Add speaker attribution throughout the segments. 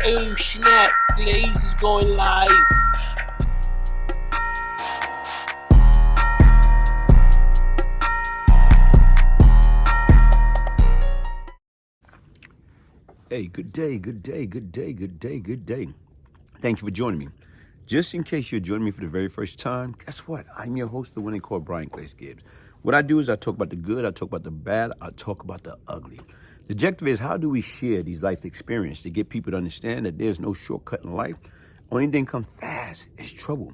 Speaker 1: Oh snap, Glaze is going live.
Speaker 2: Hey, good day, good day, good day, good day, good day. Thank you for joining me. Just in case you're joining me for the very first time, guess what? I'm your host, the one they call Brian Glaze Gibbs. What I do is I talk about the good, I talk about the bad, I talk about the ugly. The objective is, how do we share these life experiences to get people to understand that there's no shortcut in life? Only thing comes fast is trouble.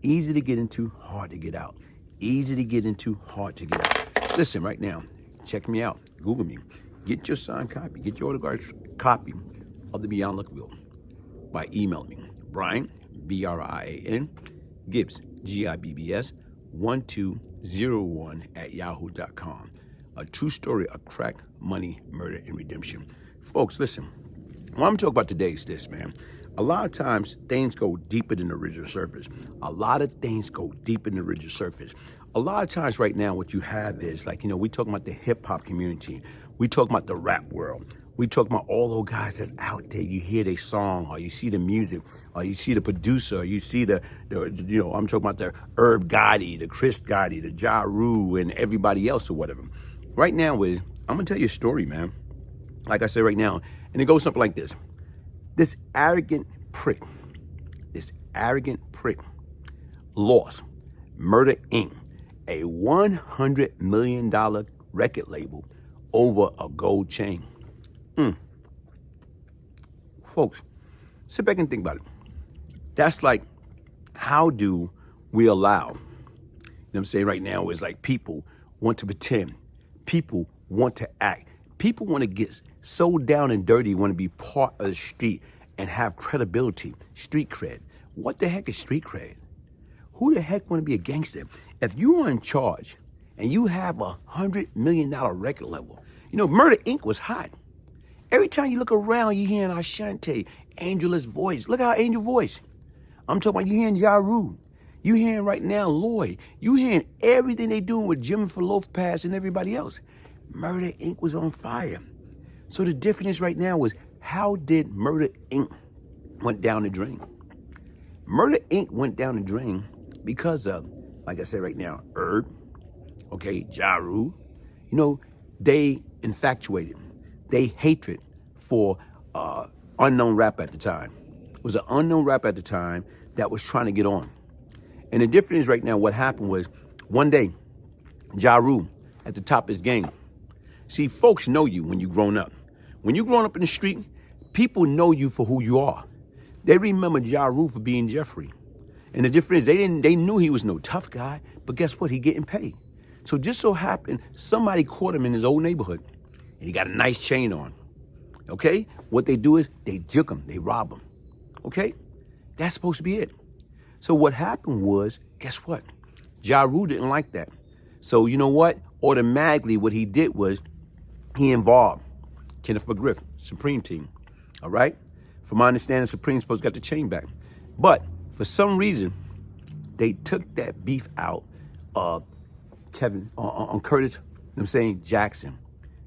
Speaker 2: Easy to get into, hard to get out. Easy to get into, hard to get out. Listen, right now, check me out. Google me. Get your signed copy. Get your autographed copy of the Beyond Luck Wheel by emailing me. Brian, B-R-I-A-N, Gibbs, G-I-B-B-S, 1201 at yahoo.com. A true story of crack, money, murder, and redemption. Folks, listen. What I'm talking about today is this, man. A lot of times, things go deeper than the original surface. A lot of things go deeper than the original surface. A lot of times right now, what you have is like, we talking about the hip-hop community. We talking about the rap world. We talking about all those guys that's out there. You hear their song, or you see the music, or you see the producer, or you see I'm talking about the irvgotti, the Chris Gotti, the jarule, and everybody else or whatever. Right now I'm gonna tell you a story, man. Like I said right now, and it goes something like this. This arrogant prick lost Murder Inc., a $100 million record label over a gold chain. Folks, sit back and think about it. That's like, how do we allow, what I'm saying right now is like, people want to pretend, people want to act, people want to get so down and dirty, want to be part of the street and have credibility, street cred. What the heck is street cred? Who the heck want to be a gangster? If you are in charge and you have $100 million record label, Murder Inc. was hot. Every time you look around, you hearing Ashanti, Angel's voice. Look how Angel voice. I'm talking about, you hearing jarule. You hearing right now Lloyd. You hearing everything they doing with Jennifer Lopez and everybody else. Murder Inc. was on fire. So the difference right now was, how did Murder Inc. went down the drain? Murder Inc. went down the drain because of, like I said right now, Herb, jarule. They infatuated. They hatred for unknown rap at the time. It was an unknown rap at the time that was trying to get on. And the difference right now, what happened was, one day, jarule at the top of his game. See, folks know you when you grown up. When you grown up in the street, people know you for who you are. They remember jarule for being Jeffrey. And the difference is, they knew he was no tough guy, but guess what? He getting paid. So just so happened, somebody caught him in his old neighborhood, and he got a nice chain on. Okay? What they do is they juke him, they rob him. Okay? That's supposed to be it. So what happened was, guess what? jarule didn't like that. So you know what? Automatically, what he did was, he involved Kenneth McGriff, Supreme Team. All right? From my understanding, Supreme supposed to got the chain back. But for some reason, they took that beef out of on Curtis, Jackson,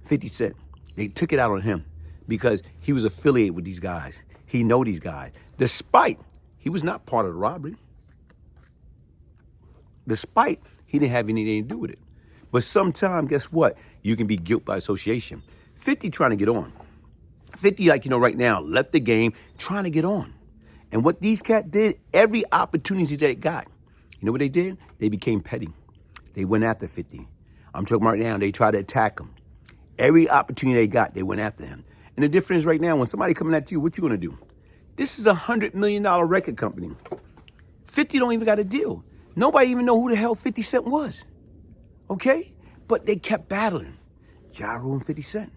Speaker 2: 50 Cent. They took it out on him because he was affiliated with these guys. He know these guys. Despite he was not part of the robbery. Despite he didn't have anything to do with it. But sometimes, guess what? You can be guilt by association. 50 trying to get on. 50, right now, left the game trying to get on. And what these cats did, every opportunity they got, you know what they did? They became petty. They went after 50. I'm talking right now, they tried to attack him. Every opportunity they got, they went after him. And the difference right now, when somebody coming at you, what you gonna do? This is a $100 million record company. 50 don't even got a deal. Nobody even know who the hell 50 Cent was. Okay? But they kept battling. jarule and 50 Cent.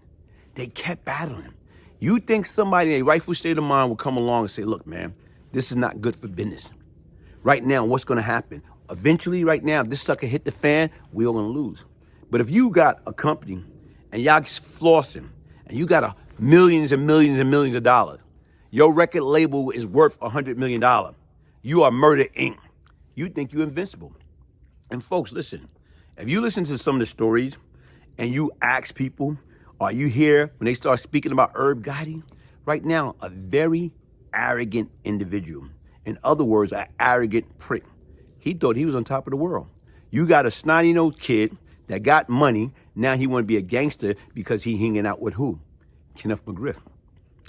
Speaker 2: They kept battling. You think somebody in a rightful state of mind will come along and say, look, man, this is not good for business. Right now, what's gonna happen? Eventually, right now, if this sucker hit the fan, we're all gonna lose. But if you got a company and y'all flossing and you got millions and millions and millions of dollars, your record label is worth $100 million. You are Murder Inc. You think you're invincible. And folks, listen, if you listen to some of the stories and you ask people, or you hear when they start speaking about irvgotti, right now, a very arrogant individual. In other words, an arrogant prick. He thought he was on top of the world. You got a snotty-nosed kid that got money. Now he want to be a gangster because he hanging out with who? Kenneth McGriff.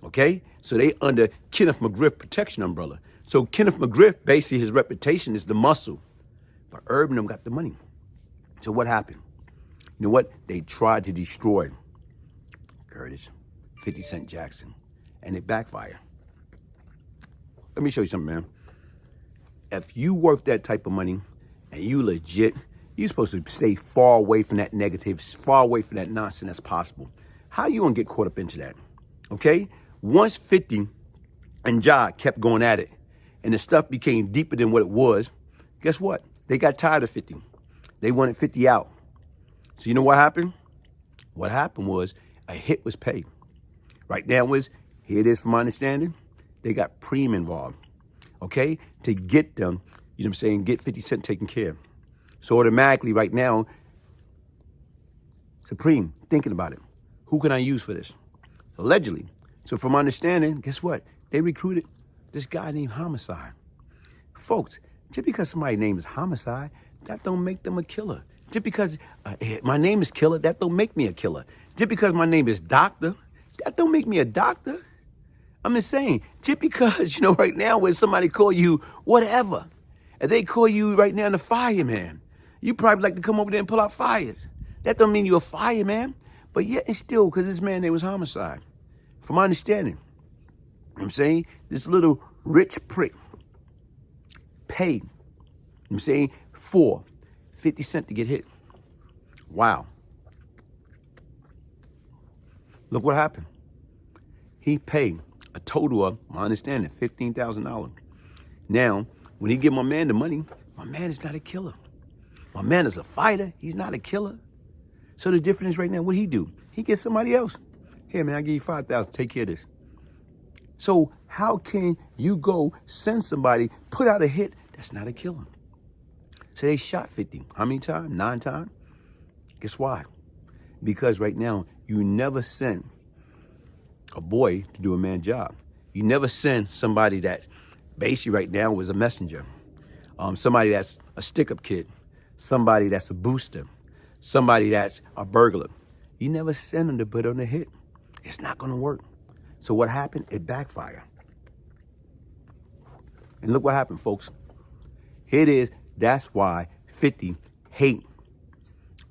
Speaker 2: Okay? So they under Kenneth McGriff protection umbrella. So Kenneth McGriff, basically his reputation is the muscle. But Herb and them got the money. So what happened? You know what? They tried to destroy Curtis, 50 Cent Jackson, and it backfired. Let me show you something, man. If you worth that type of money and you legit, you're supposed to stay far away from that negative, far away from that nonsense as possible. How you gonna get caught up into that? Okay? Once 50 and Ja kept going at it and the stuff became deeper than what it was, guess what? They got tired of 50. They wanted 50 out. So you know what happened? What happened was a hit was paid. Right now here it is from my understanding, they got Preem involved, okay? To get them, you know what I'm saying, get 50 Cent taken care of. So automatically right now, Supreme, thinking about it. Who can I use for this? Allegedly. So from my understanding, guess what? They recruited this guy named Homicide. Folks, just because somebody's name is Homicide, that don't make them a killer. Just because my name is Killer, that don't make me a killer. Just because my name is Doctor, that don't make me a doctor. I'm just saying, just because, you know, right now when somebody call you whatever, and they call you right now the fireman, you probably like to come over there and pull out fires. That don't mean you're a fireman, but yet and still, because this man name was Homicide. From my understanding, you know what I'm saying, this little rich prick paid, you know what I'm saying, for 50 Cent to get hit. Wow. Look what happened. He paid a total of, my understanding, $15,000. Now, when he give my man the money, my man is not a killer. My man is a fighter. He's not a killer. So the difference right now, what he do? He gets somebody else. Here, man, I give you $5,000. Take care of this. So how can you go send somebody, put out a hit that's not a killer? So they shot 50. How many times? 9 times? Guess why? Because right now, you never send a boy to do a man's job. You never send somebody that basically right now was a messenger. Somebody that's a stick-up kid. Somebody that's a booster. Somebody that's a burglar. You never send them to put on a hit. It's not going to work. So what happened? It backfired. And look what happened, folks. Here it is. That's why 50 hate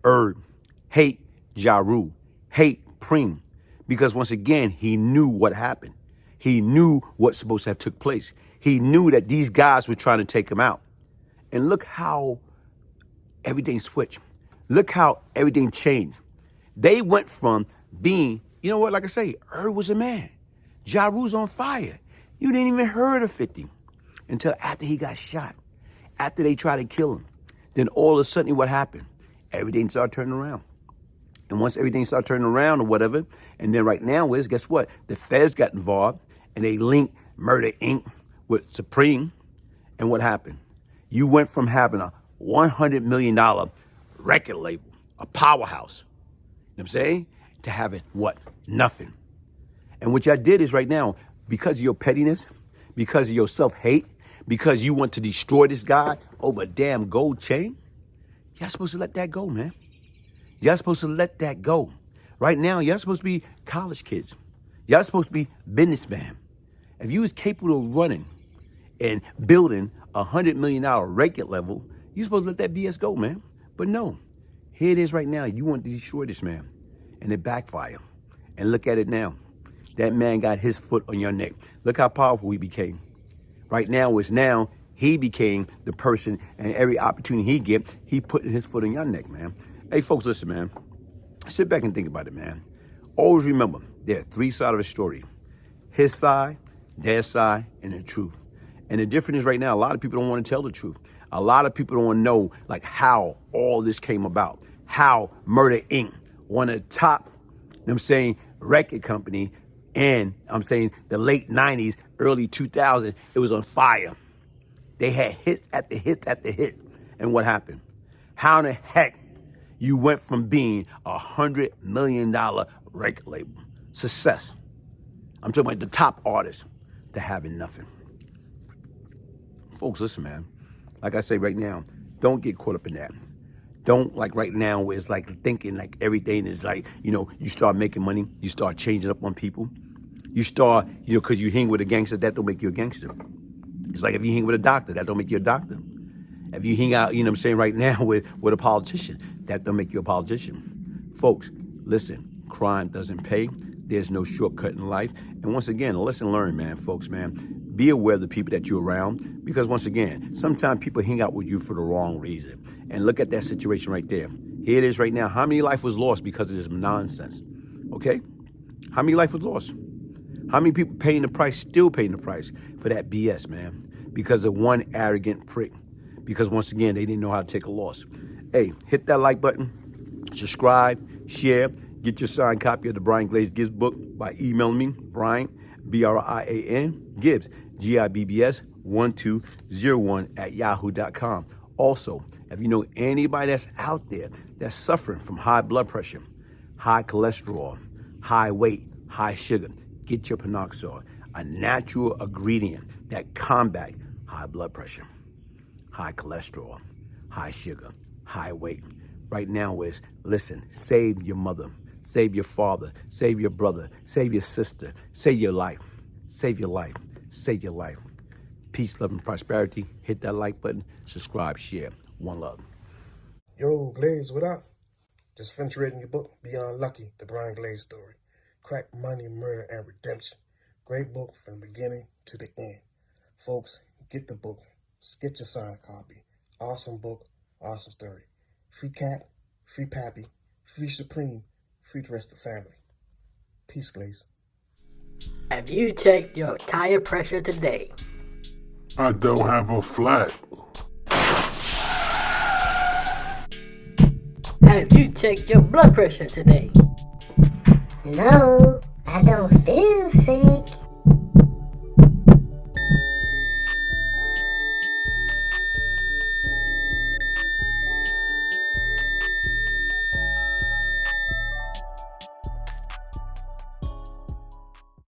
Speaker 2: Herb, hate Jarule, hate Preem. Because once again, he knew what happened. He knew what's supposed to have took place. He knew that these guys were trying to take him out. And look how everything switched. Look how everything changed. They went from being, you know what, like I say, Herb was a man. Jarule's on fire. You didn't even heard of 50 until after he got shot. After they tried to kill him. Then all of a sudden, what happened? Everything started turning around. And once everything started turning around or whatever, and then right now is, guess what? The feds got involved and they linked Murder Inc. with Supreme. And what happened? You went from having a $100 million record label, a powerhouse, you know what I'm saying, to having what? Nothing. And what y'all did is right now, because of your pettiness, because of your self-hate, because you want to destroy this guy over a damn gold chain, y'all supposed to let that go, man. Y'all supposed to let that go. Right now, y'all supposed to be college kids. Y'all supposed to be businessmen. If you was capable of running and building a $100 million record level, you supposed to let that BS go, man. But no, here it is right now. You want to destroy this man, and it backfired. And look at it now. That man got his foot on your neck. Look how powerful he became. Right now is now he became the person, and every opportunity he get, he put his foot on your neck, man. Hey, folks, listen, man. Sit back and think about it, man. Always remember, there are 3 sides of a story. His side, their side, and the truth. And the difference is right now, a lot of people don't want to tell the truth. A lot of people don't want to know, like, how all this came about. How Murder Inc., one of the top, you know what I'm saying, record company, and I'm saying the late 90s, early 2000s, it was on fire. They had hits after hits after hit. And what happened? How in the heck you went from being a $100 million record label, success, I'm talking about the top artist, to having nothing. Folks, listen, man. Like I say right now, don't get caught up in that. Don't, like right now, it's like thinking like everything is like, you start making money, you start changing up on people. You start, because you hang with a gangster, that don't make you a gangster. It's like if you hang with a doctor, that don't make you a doctor. If you hang out, right now with a politician, that don't make you a politician. Folks, listen, crime doesn't pay. There's no shortcut in life. And once again, a lesson learned, man, folks, man. Be aware of the people that you're around, because once again, sometimes people hang out with you for the wrong reason. And look at that situation right there. Here it is right now. How many life was lost because of this nonsense? Okay? How many life was lost? How many people still paying the price for that BS, man? Because of one arrogant prick. Because once again, they didn't know how to take a loss. Hey, hit that like button, subscribe, share, get your signed copy of the Brian Glaze Gibbs book by emailing me, Brian, Brian, Gibbs, Gibbs 1201 at yahoo.com. Also, if you know anybody that's out there that's suffering from high blood pressure, high cholesterol, high weight, high sugar, get your Panoxol, a natural ingredient that combat high blood pressure, high cholesterol, high sugar, high weight. Right now is, listen, save your mother, save your father, save your brother, save your sister, save your life, save your life, save your life. Peace, love, and prosperity. Hit that like button, subscribe, share. One love.
Speaker 3: Yo, Glaze, what up? Just finished reading your book, Beyond Lucky, the Brian Glaze story. Crack, money, murder, and redemption. Great book from the beginning to the end. Folks, get the book. Get your signed copy. Awesome book, awesome story. Free Cat, free Pappy, free Supreme, free the rest of the family. Peace, Glaze.
Speaker 4: Have you checked your tire pressure today?
Speaker 5: I don't have a flat.
Speaker 4: Have you checked your blood pressure today?
Speaker 6: No, I don't feel